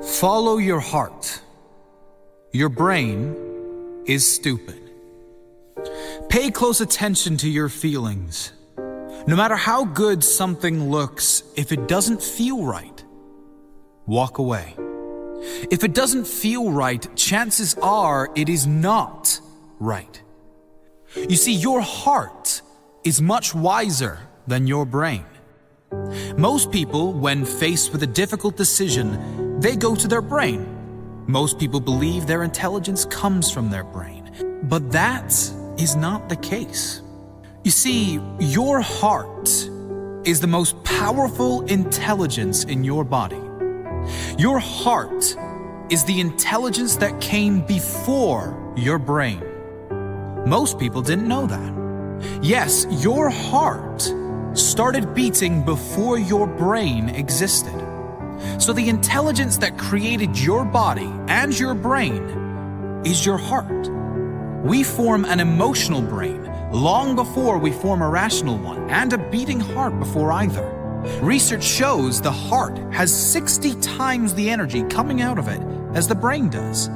Follow your heart. Your brain is stupid. Pay close attention to your feelings. No matter how good something looks, if it doesn't feel right, walk away. If it doesn't feel right, chances are it is not right. You see, your heart is much wiser than your brain. Most people, when faced with a difficult decision, they go to their brain. Most people believe their intelligence comes from their brain, but that is not the case. You see, your heart is the most powerful intelligence in your body. Your heart is the intelligence that came before your brain. Most people didn't know that. Yes, your heart started beating before your brain existed. So the intelligence that created your body and your brain is your heart. We form an emotional brain long before we form a rational one, and a beating heart before either. Research shows the heart has 60 times the energy coming out of it as the brain does.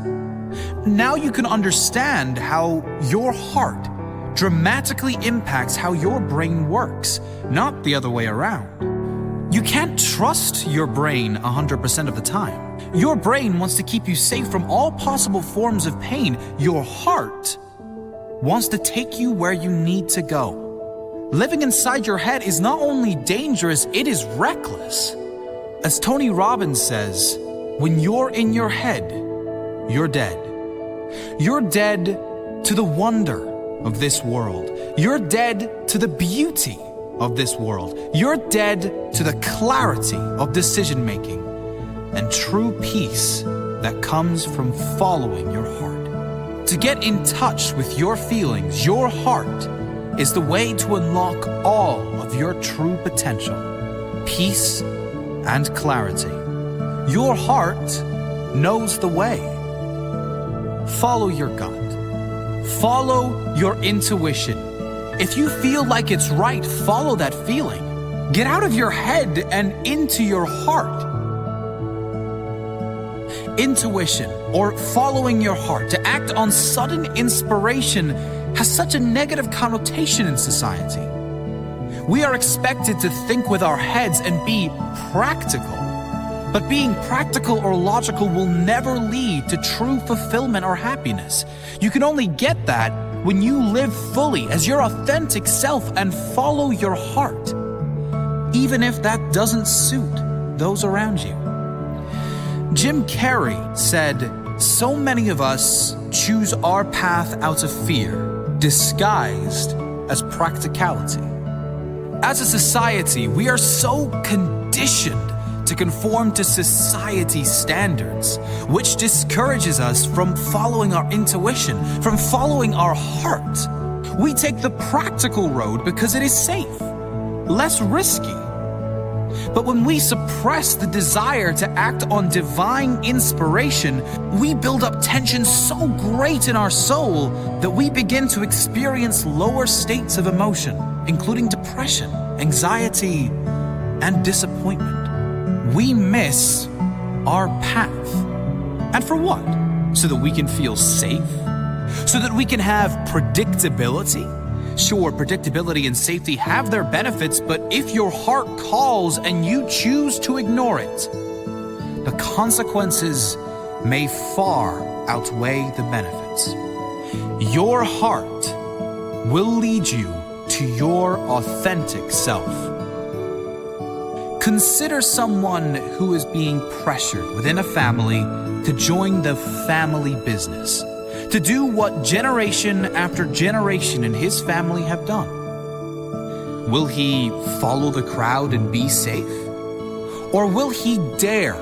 Now you can understand how your heart dramatically impacts how your brain works, not the other way around. You can't trust your brain 100% of the time. Your brain wants to keep you safe from all possible forms of pain. Your heart wants to take you where you need to go. Living inside your head is not only dangerous, it is reckless. As Tony Robbins says, when you're in your head, you're dead. You're dead to the wonder of this world. You're dead to the beauty of this world. You're dead to the clarity of decision making and true peace that comes from following your heart. To get in touch with your feelings, your heart is the way to unlock all of your true potential, peace and clarity. Your heart knows the way. Follow your gut. Follow your intuition. If you feel like it's right, follow that feeling. Get out of your head and into your heart. Intuition, or following your heart, to act on sudden inspiration, has such a negative connotation in society. We are expected to think with our heads and be practical. But being practical or logical will never lead to true fulfillment or happiness. You can only get that when you live fully as your authentic self and follow your heart, even if that doesn't suit those around you. Jim Carrey said, "So many of us choose our path out of fear, disguised as practicality." As a society, we are so conditioned to conform to society's standards, which discourages us from following our intuition, from following our heart. We take the practical road because it is safe, less risky. But when we suppress the desire to act on divine inspiration, we build up tension so great in our soul that we begin to experience lower states of emotion, including depression, anxiety, and disappointment. We miss our path. And for what? So that we can feel safe? So that we can have predictability? Sure, predictability and safety have their benefits, but if your heart calls and you choose to ignore it, the consequences may far outweigh the benefits. Your heart will lead you to your authentic self. Consider someone who is being pressured within a family to join the family business, to do what generation after generation in his family have done. Will he follow the crowd and be safe? Or will he dare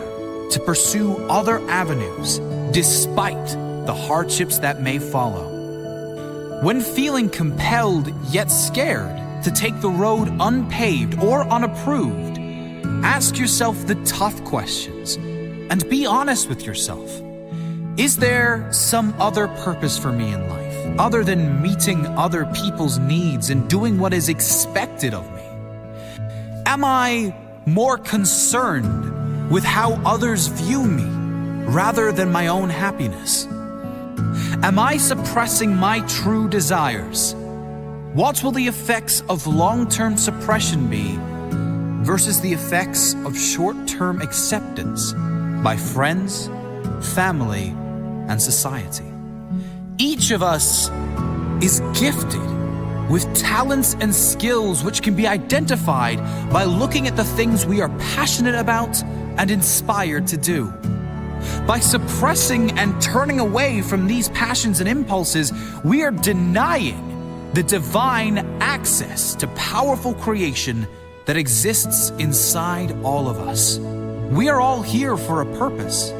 to pursue other avenues despite the hardships that may follow? When feeling compelled yet scared to take the road unpaved or unapproved, ask yourself the tough questions and be honest with yourself. Is there some other purpose for me in life, other than meeting other people's needs and doing what is expected of me? Am I more concerned with how others view me rather than my own happiness? Am I suppressing my true desires? What will the effects of long-term suppression be versus the effects of short-term acceptance by friends, family, and society? Each of us is gifted with talents and skills which can be identified by looking at the things we are passionate about and inspired to do. By suppressing and turning away from these passions and impulses, we are denying the divine access to powerful creation that exists inside all of us. We are all here for a purpose,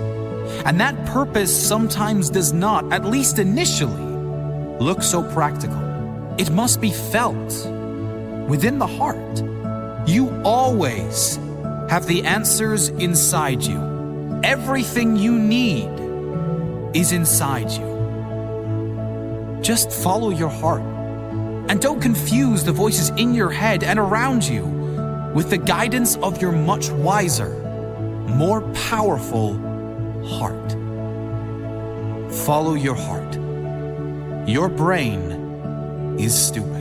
and that purpose sometimes does not, at least initially, look so practical. It must be felt within the heart. You always have the answers inside you. Everything you need is inside you. Just follow your heart, and don't confuse the voices in your head and around you with the guidance of your much wiser, more powerful heart. Follow your heart. Your brain is stupid.